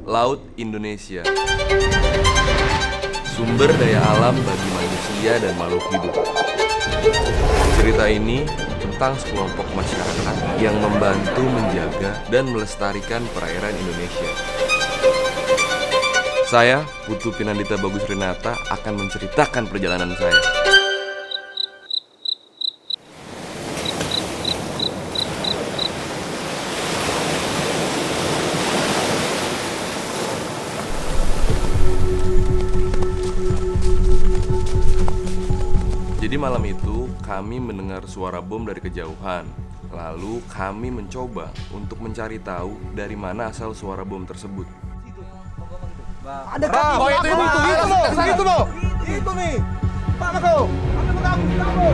Laut Indonesia. Sumber daya alam bagi manusia dan makhluk hidup. Cerita ini tentang sekelompok masyarakat yang membantu menjaga dan melestarikan perairan Indonesia. Saya, Putu Pinandita Bagus Renata, akan menceritakan perjalanan saya. Jadi malam itu kami mendengar suara bom dari kejauhan. Lalu kami mencoba untuk mencari tahu dari mana asal suara bom tersebut. Ada kaki. Oh, itu loh. Itu nih. Pak Mako. Kamu.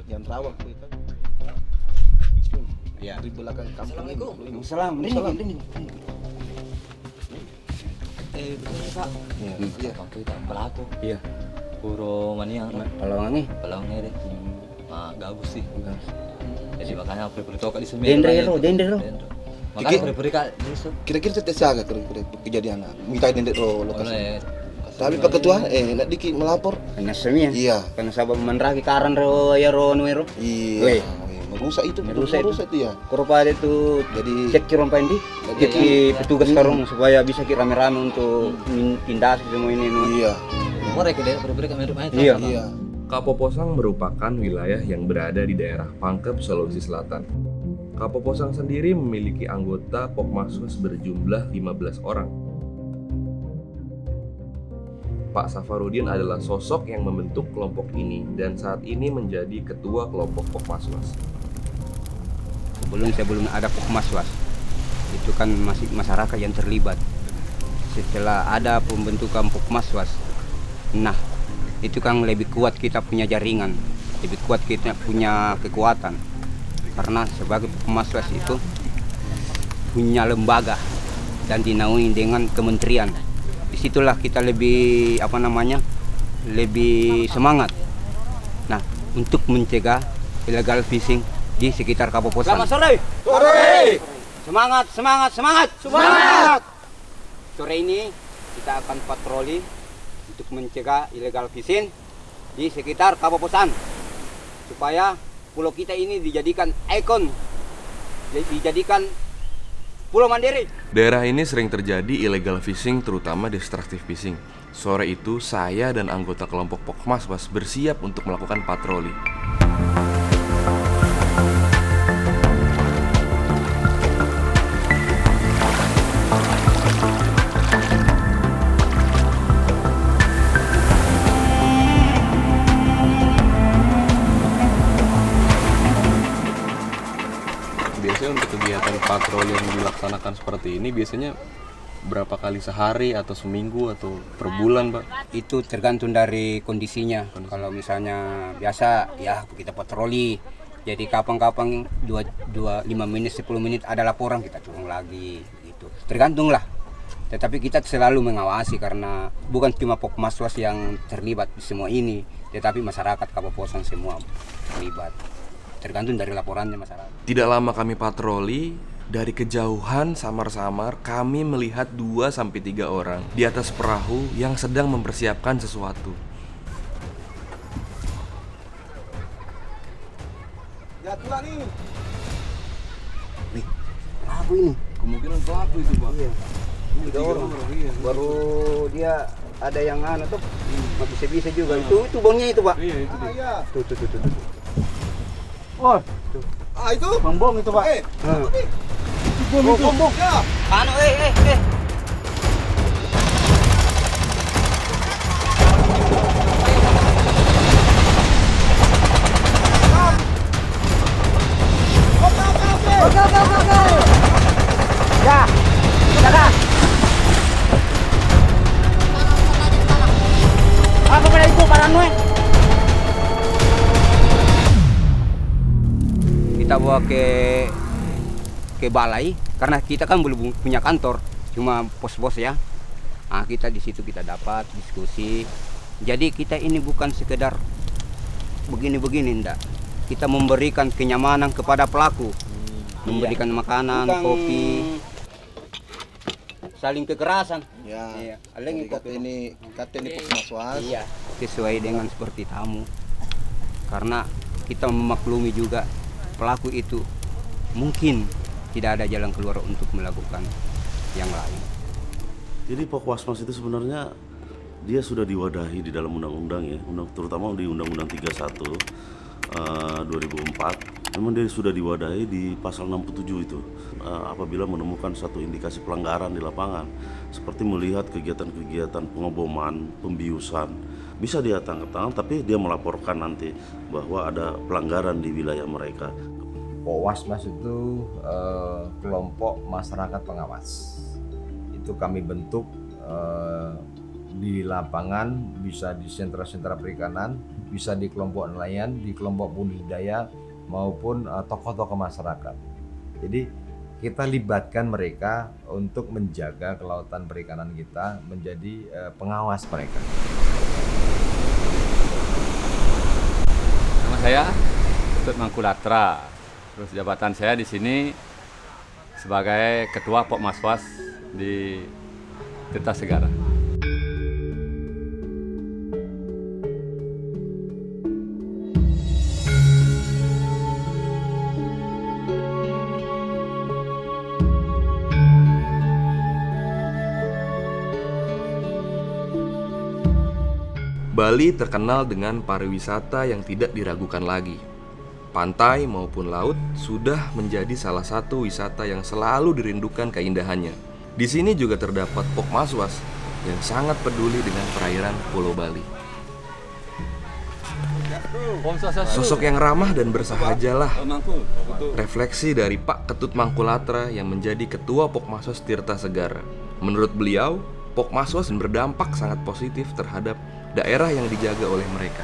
Jam rawak itu. Ya, di belakang kampung ini. Assalamualaikum. Ini. Begini Pak. Iya. Waktu itu pelaku. Iya. Puro mania. Pelangnya deh. Gabus sih. Jadi makanya aku beri toka di sini. Dendro. Makanya beri kak di situ. Kira-kira tetap siaga kejadian. Minta dendek lo lokasi. Oleh Tapi Pak Ketua, nak dikit melapor. Karena semia. Iya. Karena sabab menraki karan ro ya ro nuero. Iya. Merusak itu ya. Korupa itu Jadi cek kiron pendi. Jadi petugas karung supaya bisa kita rame-rame untuk pindah semua ini. Iya. mereka deh beri kak mirip aja. Iya. Kapoposang merupakan wilayah yang berada di daerah Pangkep, Sulawesi Selatan. Kapoposang sendiri memiliki anggota Pokmaswas berjumlah 15 orang. Pak Safarudin adalah sosok yang membentuk kelompok ini dan saat ini menjadi ketua kelompok Pokmaswas. Sebelum ada Pokmaswas, itu kan masih masyarakat yang terlibat. Setelah ada pembentukan Pokmaswas, nah itu kan lebih kuat kita punya jaringan, lebih kuat kita punya kekuatan. Karena sebagai Pokmaswas itu punya lembaga dan dinaungi dengan kementerian. Disitulah kita lebih lebih semangat. Nah, untuk mencegah illegal fishing di sekitar Kapoposang. Selamat sore. Sore. Semangat. Sore ini kita akan patroli untuk mencegah illegal fishing di sekitar Kapoposang supaya pulau kita ini dijadikan ikon, dijadikan Pulau Mandiri. Daerah ini sering terjadi illegal fishing, terutama destructive fishing. Sore itu, saya dan anggota kelompok Pokmaswas bersiap untuk melakukan patroli. Biasanya untuk kegiatan patroli yang dilaksanakan seperti ini biasanya berapa kali sehari atau seminggu atau per bulan, Pak? Itu tergantung dari kondisinya. Kalau misalnya biasa ya kita patroli. Jadi kapan-kapan 5 menit 10 menit ada laporan kita turun lagi gitu. Tergantung lah. Tetapi kita selalu mengawasi karena bukan cuma Pokmaswas yang terlibat di semua ini, tetapi masyarakat Kapoposang semua terlibat. Tergantung dari laporannya masyarakat. Tidak lama kami patroli, dari kejauhan samar-samar kami melihat 2-3 orang di atas perahu yang sedang mempersiapkan sesuatu. Ya tulah nih. Perahu ini. Kemungkinan pelaku itu, Pak. Iya. 3 orang. Iya. Baru dia ada yang tuh. Bisa juga. Itu bongnya itu, Pak. Iya, itu dia. Iya. Tuh. Oh, tuh. Itu. Bom itu, Pak. Bom. Ya. kita bawa ke balai, karena kita kan belum punya kantor, cuma pos-pos ya. Nah, kita di situ kita dapat diskusi. Jadi kita ini bukan sekedar begini-begini, enggak. Kita memberikan kenyamanan kepada pelaku, memberikan makanan, kopi, saling kekerasan. Ya. Iya. Jadi kata ini Pokmaswas. Iya, sesuai dengan seperti tamu. Karena kita memaklumi juga pelaku itu mungkin tidak ada jalan keluar untuk melakukan yang lain. Jadi Pokmaswas itu sebenarnya dia sudah diwadahi di dalam undang-undang ya, terutama di Undang-Undang 31 2004. Memang dia sudah diwadahi di pasal 67 itu. Apabila menemukan satu indikasi pelanggaran di lapangan, seperti melihat kegiatan-kegiatan pengeboman, pembiusan, bisa dia tangkap tangan, tapi dia melaporkan nanti bahwa ada pelanggaran di wilayah mereka. Pokmaswas itu kelompok masyarakat pengawas. Itu kami bentuk di lapangan, bisa di sentra-sentra perikanan, bisa di kelompok nelayan, di kelompok budidaya, maupun tokoh-tokoh masyarakat. Jadi kita libatkan mereka untuk menjaga kelautan perikanan kita, menjadi pengawas mereka. Nama saya Ketut Mangkulatra. Terus jabatan saya di sini sebagai Ketua Pokmaswas di Tirta Segara. Bali terkenal dengan pariwisata yang tidak diragukan lagi. Pantai maupun laut sudah menjadi salah satu wisata yang selalu dirindukan keindahannya. Di sini juga terdapat Pokmaswas yang sangat peduli dengan perairan Pulau Bali. Sosok yang ramah dan bersahajalah refleksi dari Pak Ketut Mangkulatra yang menjadi Ketua Pokmaswas Tirta Segara. Menurut beliau, Pokmaswas berdampak sangat positif terhadap daerah yang dijaga oleh mereka.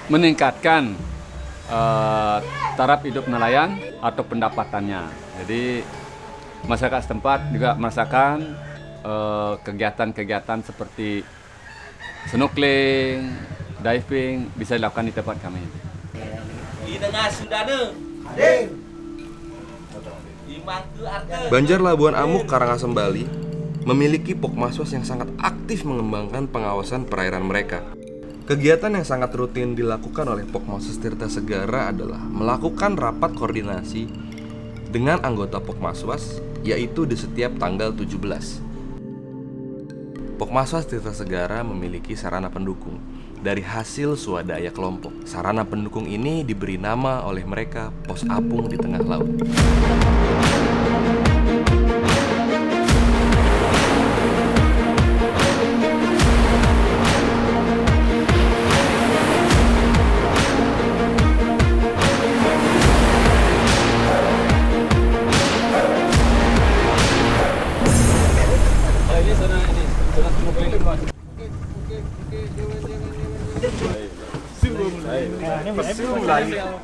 Meningkatkan taraf hidup nelayan atau pendapatannya. Jadi masyarakat setempat juga merasakan kegiatan-kegiatan seperti snorkeling, diving bisa dilakukan di tempat kami. Banjar Labuan Amuk, Karangasem, Bali memiliki Pokmaswas yang sangat aktif mengembangkan pengawasan perairan mereka. Kegiatan yang sangat rutin dilakukan oleh Pokmaswas Tirta Segara adalah melakukan rapat koordinasi dengan anggota Pokmaswas, yaitu di setiap tanggal 17. Pokmaswas Tirta Segara memiliki sarana pendukung dari hasil swadaya kelompok. Sarana pendukung ini diberi nama oleh mereka Pos Apung di Tengah Laut.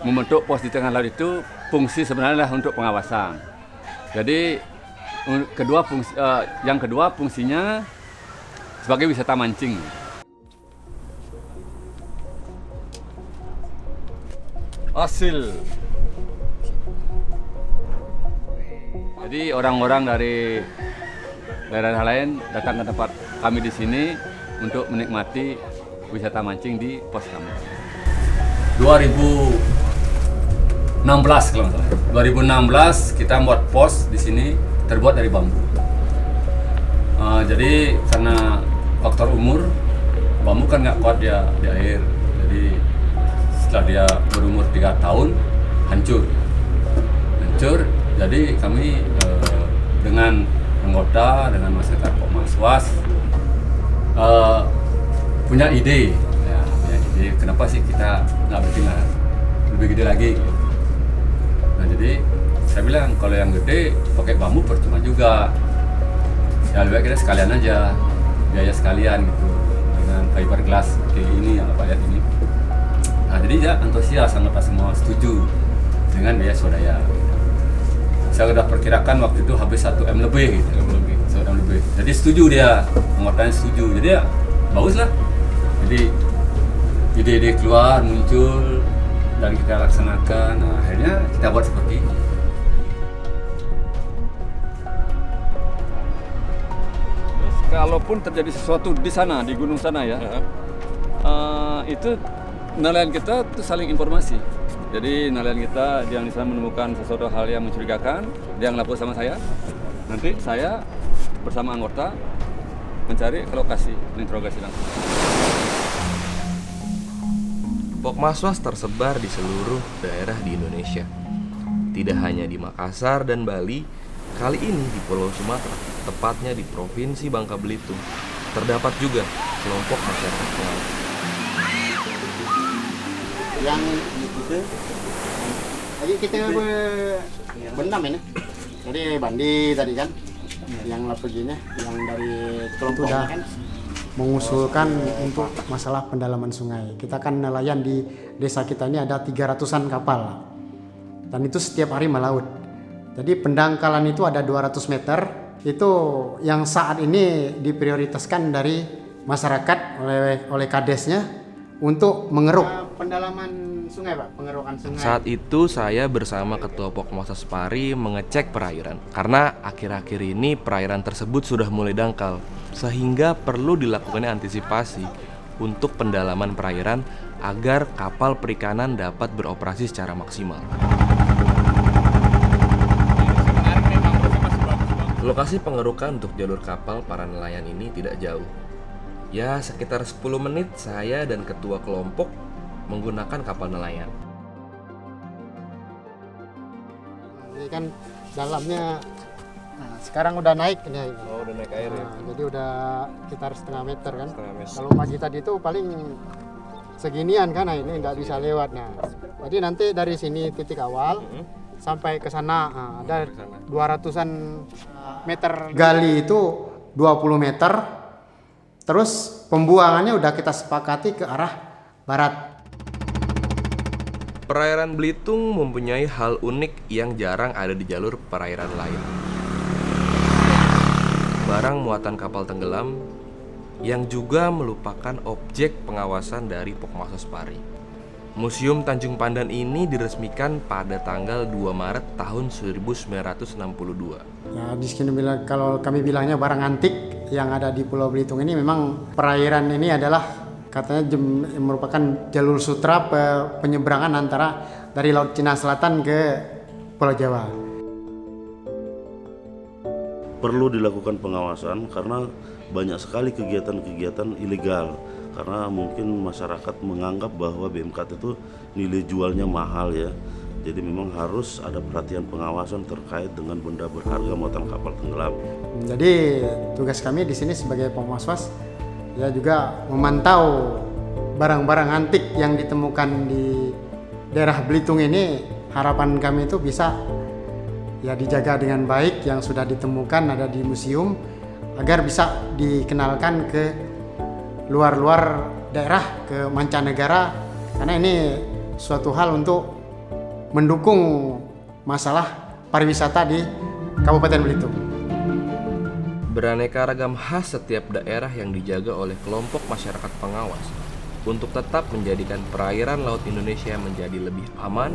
Membentuk pos di tengah laut itu fungsi sebenarnya untuk pengawasan. Jadi yang kedua fungsinya sebagai wisata mancing. Hasil. Jadi orang-orang dari daerah lain datang ke tempat kami di sini untuk menikmati wisata mancing di pos kami. 2016 kalau nggak salah. 2016 kita buat pos di sini terbuat dari bambu. Jadi karena faktor umur, bambu kan nggak kuat dia di air. Jadi setelah dia berumur 3 tahun hancur. Jadi kami dengan anggota, dengan masyarakat Pokmaswas punya ide. Jadi kenapa sih kita nggak bikin lebih gede lagi? Nah jadi saya bilang kalau yang gede pakai bambu percuma juga. Ya lebih baik kita sekalian aja, biaya sekalian gitu dengan fiberglass kayak ini yang apa lihat ini. Nah jadi ya antusias, anggota semua setuju. dengan biaya swadaya. Saya sudah perkirakan waktu itu habis 1 M lebih gitu. 1 M lebih. Jadi setuju dia, anggotanya setuju. Jadi ya bagus lah. Jadi ide-ide keluar muncul dan kita laksanakan. Nah, akhirnya kita buat seperti ini. Terus kalaupun terjadi sesuatu di sana, di gunung sana ya, itu nelayan kita tuh saling informasi. Jadi nelayan kita yang di sana menemukan sesuatu hal yang mencurigakan, dia ngelapor sama saya. Nanti saya bersama anggota mencari ke lokasi, menginterogasi langsung. Pokmaswas tersebar di seluruh daerah di Indonesia. Tidak hanya di Makassar dan Bali, kali ini di Pulau Sumatera, tepatnya di Provinsi Bangka Belitung, terdapat juga kelompok masyarakat pelaut. Yang itu tadi kita berenam ini, jadi Bandi tadi kan, yang lapoginya, yang dari kelompoknya kan mengusulkan untuk masalah pendalaman sungai. Kita kan nelayan di desa kita ini ada 300-an kapal dan itu setiap hari melaut. Jadi pendangkalan itu ada 200 meter, itu yang saat ini diprioritaskan dari masyarakat oleh kadesnya untuk mengeruk pendalaman sungai, Pak, pengerukan sungai. Saat itu saya bersama Ketua Pokmaswas Pari mengecek perairan karena akhir-akhir ini perairan tersebut sudah mulai dangkal, sehingga perlu dilakukannya antisipasi untuk pendalaman perairan agar kapal perikanan dapat beroperasi secara maksimal. Lokasi pengerukan untuk jalur kapal para nelayan ini tidak jauh. Ya, sekitar 10 menit saya dan ketua kelompok menggunakan kapal nelayan. Ini kan dalamnya sekarang udah naik ini. Oh, udah naik air ya? Jadi udah sekitar setengah meter kan. meter. Kalau pagi tadi itu paling seginian kan, ini nggak bisa lewat. Nah, jadi nanti dari sini titik awal sampai ke sana ada 200-an meter gali itu 20 meter. Terus pembuangannya udah kita sepakati ke arah barat. Perairan Belitung mempunyai hal unik yang jarang ada di jalur perairan lain. Barang muatan kapal tenggelam yang juga merupakan objek pengawasan dari Pokmaswas Pari. Museum Tanjung Pandan ini diresmikan pada tanggal 2 Maret tahun 1962. Ya, di sini kalau kami bilangnya barang antik yang ada di Pulau Belitung ini, memang perairan ini adalah katanya merupakan jalur sutra penyeberangan antara dari Laut Cina Selatan ke Pulau Jawa. Perlu dilakukan pengawasan karena banyak sekali kegiatan-kegiatan ilegal. Karena mungkin masyarakat menganggap bahwa BMKT itu nilai jualnya mahal ya. Jadi memang harus ada perhatian pengawasan terkait dengan benda berharga muatan kapal tenggelam. Jadi tugas kami di sini sebagai Pokmaswas ya juga memantau barang-barang antik yang ditemukan di daerah Belitung ini. Harapan kami itu bisa ya dijaga dengan baik, yang sudah ditemukan ada di museum agar bisa dikenalkan ke luar-luar daerah, ke mancanegara, karena ini suatu hal untuk mendukung masalah pariwisata di Kabupaten Belitung. Beraneka ragam khas setiap daerah yang dijaga oleh kelompok masyarakat pengawas untuk tetap menjadikan perairan laut Indonesia menjadi lebih aman,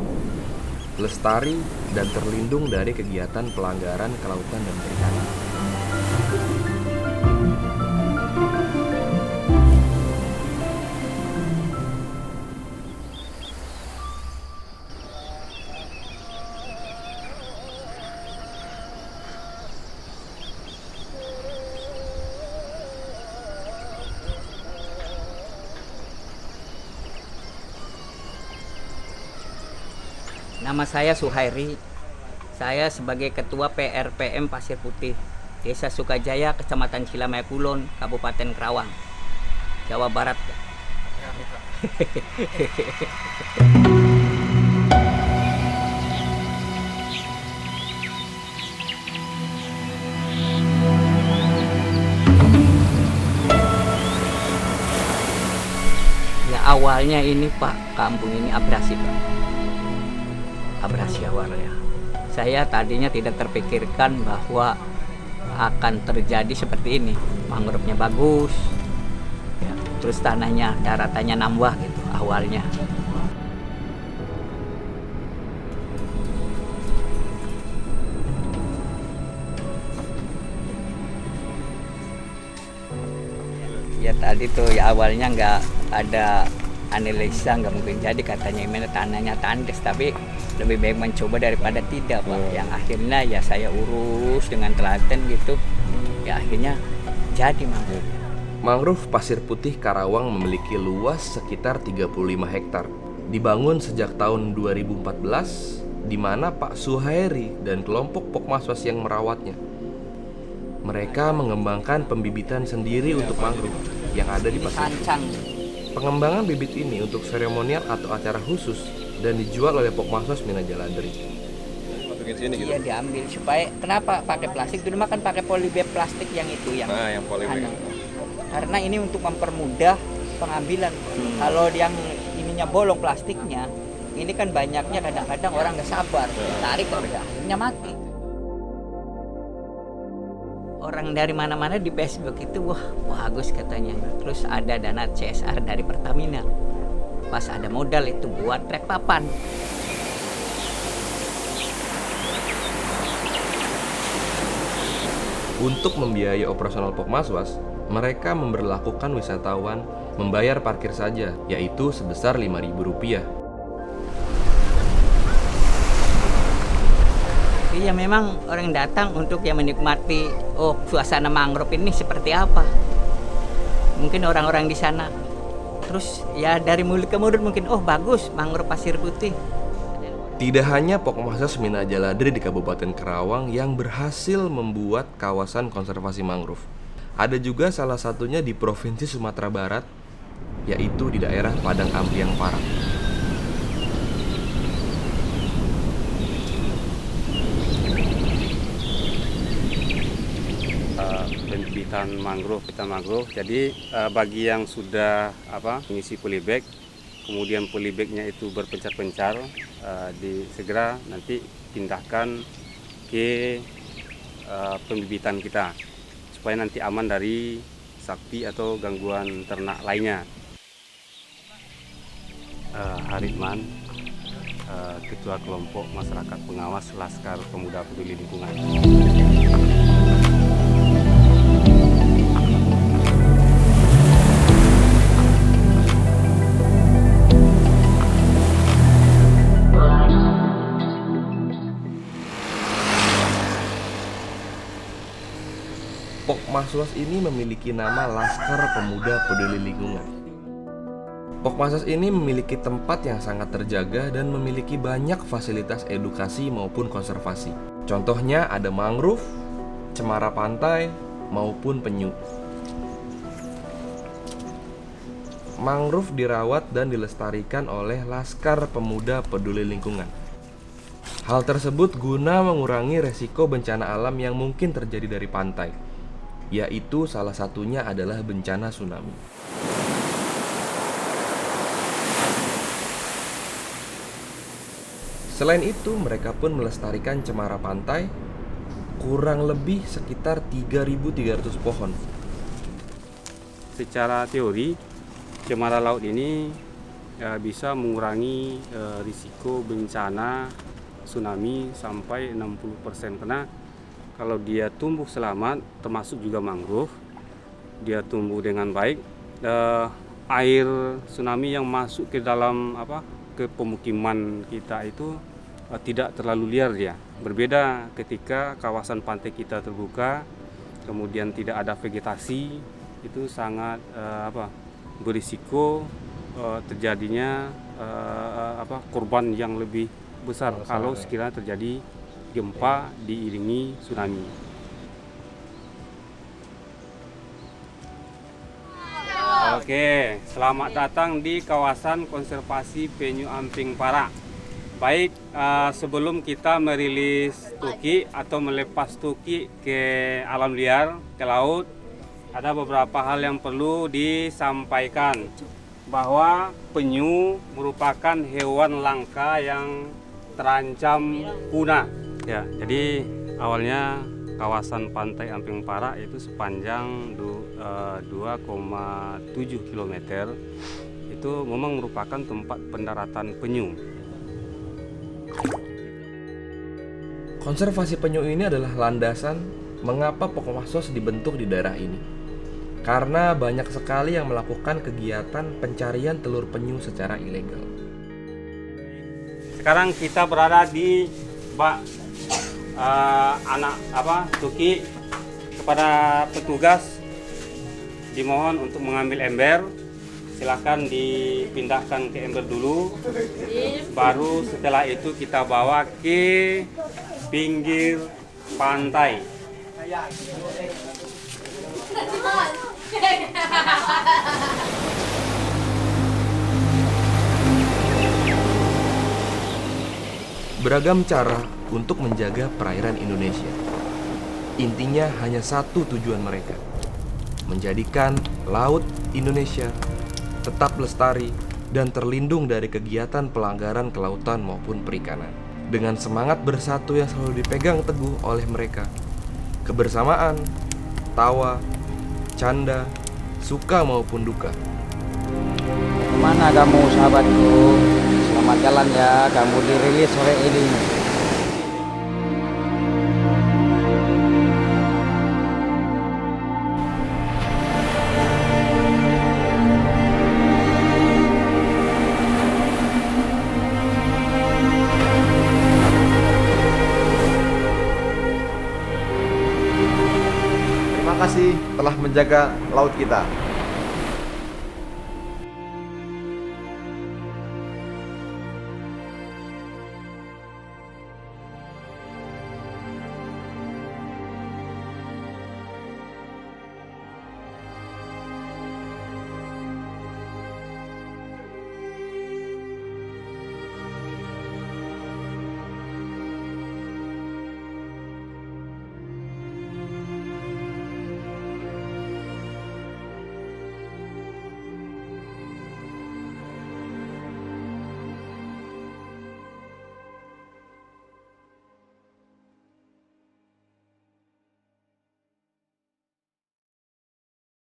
lestari, dan terlindung dari kegiatan pelanggaran kelautan dan perikanan. Nama saya Suhairi. Saya sebagai Ketua PRPM Pasir Putih, Desa Sukajaya, Kecamatan Cilamaya Kulon, Kabupaten Kerawang, Jawa Barat. Ya awalnya ini Pak, kampung ini abrasi Pak. abrasi awalnya. Saya tadinya tidak terpikirkan bahwa akan terjadi seperti ini. Mangrove-nya bagus, ya, terus tanahnya, daratannya nambah gitu awalnya. Ya tadi tuh ya awalnya nggak ada analisa, nggak mungkin jadi katanya gimana tanahnya tandes, tapi lebih baik mencoba daripada tidak Pak. Yang akhirnya ya saya urus dengan telaten gitu, ya akhirnya jadi mangrove. Mangrove Pasir Putih Karawang memiliki luas sekitar 35 hektar. Dibangun sejak tahun 2014, di mana Pak Suhairi dan kelompok Pokmaswas yang merawatnya. Mereka mengembangkan pembibitan sendiri untuk mangrove yang ada di pasir. Pengembangan bibit ini untuk seremonial atau acara khusus dan dijual oleh Pokmaswas Mina Jaladri. Iya diambil supaya kenapa pakai plastik? Dulu mah kan pakai polybag plastik yang itu yang polybag. Karena ini untuk mempermudah pengambilan. Kalau yang ininya bolong plastiknya, ini kan banyaknya kadang-kadang orang nggak sabar, tarik akhirnya mati. Orang dari mana-mana di Facebook itu wah bagus katanya. Terus ada dana CSR dari Pertamina. Pas ada modal itu buat trek papan. Untuk membiayai operasional Pokmaswas, mereka memberlakukan wisatawan membayar parkir saja, yaitu sebesar Rp5.000. Iya memang orang datang untuk yang menikmati suasana mangrove ini seperti apa. Mungkin orang-orang di sana. Terus ya dari mulut ke mulut mungkin bagus mangrove Pasir Putih. Tidak hanya Pokmaswas Mina Jaladri di Kabupaten Karawang yang berhasil membuat kawasan konservasi mangrove. Ada juga salah satunya di Provinsi Sumatera Barat, yaitu di daerah Padang Ampiang Parak. Pembibitan mangrove, jadi bagi yang sudah mengisi polybag, kemudian polybagnya itu berpencar-pencar, segera nanti pindahkan ke pembibitan kita supaya nanti aman dari sapi atau gangguan ternak lainnya. Haritman, Ketua Kelompok Masyarakat Pengawas Laskar Pemuda Peduli Lingkungan. Pokmaswas ini memiliki nama Laskar Pemuda Peduli Lingkungan. Pokmaswas ini memiliki tempat yang sangat terjaga dan memiliki banyak fasilitas edukasi maupun konservasi. Contohnya ada mangrove, cemara pantai, maupun penyu. Mangrove dirawat dan dilestarikan oleh Laskar Pemuda Peduli Lingkungan. Hal tersebut guna mengurangi resiko bencana alam yang mungkin terjadi dari pantai, yaitu salah satunya adalah bencana tsunami. Selain itu, mereka pun melestarikan cemara pantai, kurang lebih sekitar 3.300 pohon. Secara teori, cemara laut ini bisa mengurangi risiko bencana tsunami sampai 60%, karena kalau dia tumbuh selamat, termasuk juga mangrove, dia tumbuh dengan baik, air tsunami yang masuk ke dalam ke pemukiman kita itu tidak terlalu liar dia. Berbeda ketika kawasan pantai kita terbuka, kemudian tidak ada vegetasi, itu sangat berisiko terjadinya korban yang lebih besar kalau sekiranya terjadi gempa diiringi tsunami. Oke, selamat datang di kawasan konservasi Penyu Amping Parak. Baik, sebelum kita merilis tuki atau melepas tuki ke alam liar, ke laut, ada beberapa hal yang perlu disampaikan. Bahwa penyu merupakan hewan langka yang terancam punah. Ya, jadi awalnya kawasan Pantai Amping Para itu sepanjang 2,7 km itu memang merupakan tempat pendaratan penyu. Konservasi penyu ini adalah landasan mengapa Pokmaswas dibentuk di daerah ini. Karena banyak sekali yang melakukan kegiatan pencarian telur penyu secara ilegal. Sekarang kita berada di Tuki. Kepada petugas dimohon untuk mengambil ember. Silakan dipindahkan ke ember dulu. Baru setelah itu kita bawa ke pinggir pantai. Beragam cara untuk menjaga perairan Indonesia. Intinya hanya satu tujuan mereka, menjadikan laut Indonesia tetap lestari dan terlindung dari kegiatan pelanggaran kelautan maupun perikanan. Dengan semangat bersatu yang selalu dipegang teguh oleh mereka, kebersamaan, tawa, canda, suka maupun duka. Kemana kamu sahabatku? Selamat jalan ya, kamu dirilis sore ini. Terima kasih telah menjaga laut kita.